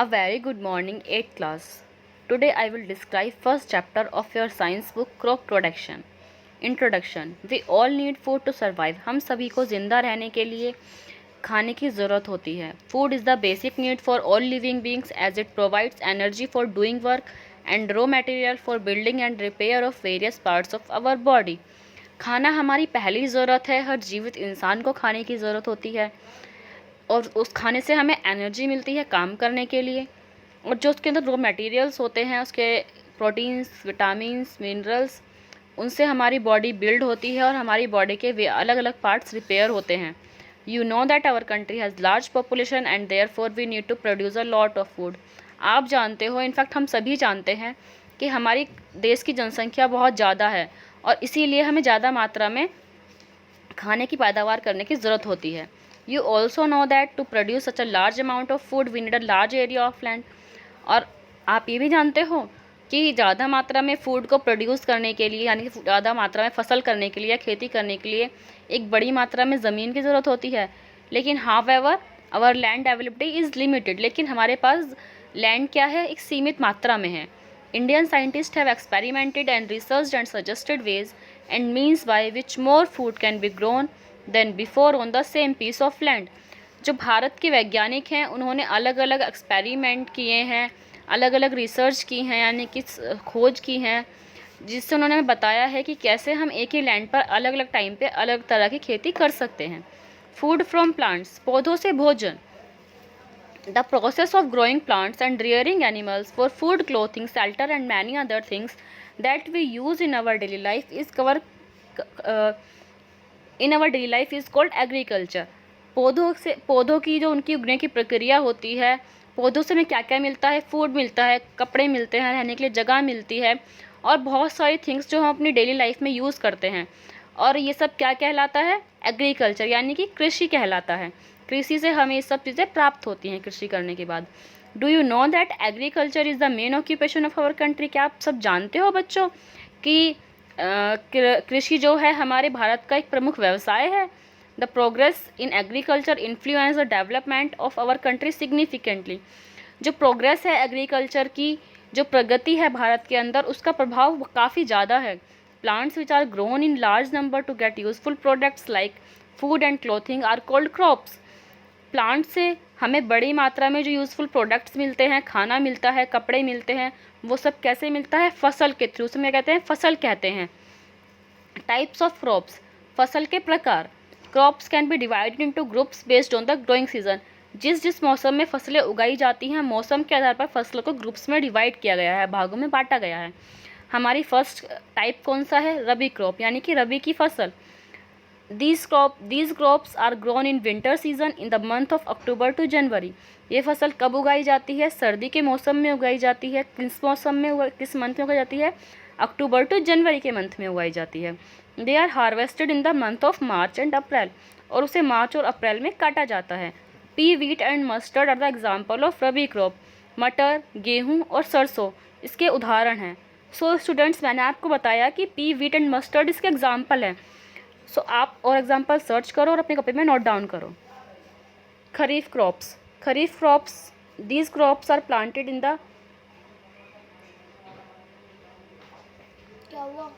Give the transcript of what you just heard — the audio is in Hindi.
A very good morning, 8th class. Today I will describe first chapter of your science book crop production. Introduction. We all need food to survive. हम सभी को जिंदा रहने के लिए खाने की ज़रूरत होती है. Food is the basic need for all living beings as it provides energy for doing work and raw material for building and repair of various parts of our body. खाना हमारी पहली ज़रूरत है. हर जीवित इंसान को खाने की ज़रूरत होती है और उस खाने से हमें एनर्जी मिलती है काम करने के लिए. और जो उसके अंदर रॉ मटेरियल्स होते हैं, उसके प्रोटीन्स, विटामिन्स, मिनरल्स, उनसे हमारी बॉडी बिल्ड होती है और हमारी बॉडी के वे अलग अलग पार्ट्स रिपेयर होते हैं. You know that our country has large population and therefore we need to produce a lot of food. आप जानते हो, इनफैक्ट हम सभी जानते हैं कि हमारी देश की जनसंख्या बहुत ज़्यादा है और इसीलिए हमें ज़्यादा मात्रा में खाने की पैदावार करने की ज़रूरत होती है. You also know that to produce such a large amount of food we need a large area of land. और आप ये भी जानते हो कि ज़्यादा मात्रा में फूड को प्रोड्यूस करने के लिए, यानी कि ज़्यादा मात्रा में फसल करने के लिए या खेती करने के लिए एक बड़ी मात्रा में ज़मीन की ज़रूरत होती है. लेकिन however our land availability is limited. लेकिन हमारे पास लैंड क्या है, एक सीमित मात्रा में है. Indian scientist have experimented and researched and suggested ways and means by which more food can be grown than before on the same piece of land. जो भारत के वैज्ञानिक हैं, उन्होंने अलग अलग एक्सपेरिमेंट किए हैं, अलग अलग रिसर्च की हैं, यानी कि खोज की हैं, जिससे उन्होंने बताया है कि कैसे हम एक ही लैंड पर अलग अलग टाइम पे अलग तरह की खेती कर सकते हैं. फूड फ्रॉम प्लांट्स, पौधों से भोजन. The process of growing plants and rearing animals for food, clothing, shelter and many other things that we use in our daily life is called agriculture. पौधों की जो उनकी उगने की प्रक्रिया होती है, पौधों से हमें क्या क्या मिलता है, फूड मिलता है, कपड़े मिलते हैं, रहने के लिए जगह मिलती है और बहुत सारी थिंग्स जो हम अपनी डेली लाइफ में यूज़ करते हैं. और ये सब क्या कहलाता है, एग्रीकल्चर, यानी कि कृषि कहलाता है. कृषि से हमें ये सब चीज़ें प्राप्त होती हैं कृषि करने के बाद. Do you know that agriculture is the main occupation of our country. क्या आप सब जानते हो बच्चों कि कृषि जो है हमारे भारत का एक प्रमुख व्यवसाय है. The progress in agriculture influence the development of our country significantly. जो प्रोग्रेस है एग्रीकल्चर की, जो प्रगति है भारत के अंदर, उसका प्रभाव काफ़ी ज़्यादा है. Plants which are grown in large number to get useful products like food and clothing are called crops. Plant से हमें बड़ी मात्रा में जो यूज़फुल प्रोडक्ट्स मिलते हैं, खाना मिलता है, कपड़े मिलते हैं, वो सब कैसे मिलता है, फसल के थ्रू. उसमें कहते हैं फसल कहते हैं. टाइप्स ऑफ क्रॉप्स, फसल के प्रकार. Crops can be divided into groups based on the growing season. जिस मौसम में फसलें उगाई जाती हैं, मौसम के आधार पर फसलों को ग्रुप्स में डिवाइड किया गया है, भागों में बांटा गया है. हमारी फर्स्ट टाइप कौन सा है, रबी क्रॉप, यानी कि रबी की फसल. These crops are grown in winter season in the month of October to January. ये फसल कब उगाई जाती है, सर्दी के मौसम में उगाई जाती है. किस मौसम में, किस मंथ में उगाई जाती है, अक्टूबर टू जनवरी के मंथ में उगाई जाती है. They are harvested in the month of March and April. और उसे मार्च और अप्रैल में काटा जाता है. Pea, wheat and mustard are the example of rabi crop. मटर, गेहूँ और सरसों इसके उदाहरण हैं. सो स्टूडेंट्स, मैंने आपको बताया कि पी, वीट एंड मस्टर्ड इसके एग्जाम्पल हैं. सो आप और एग्जाम्पल सर्च करो और अपने कॉपी में नोट डाउन करो. Kharif crops, these crops are planted in the, क्या हुआ?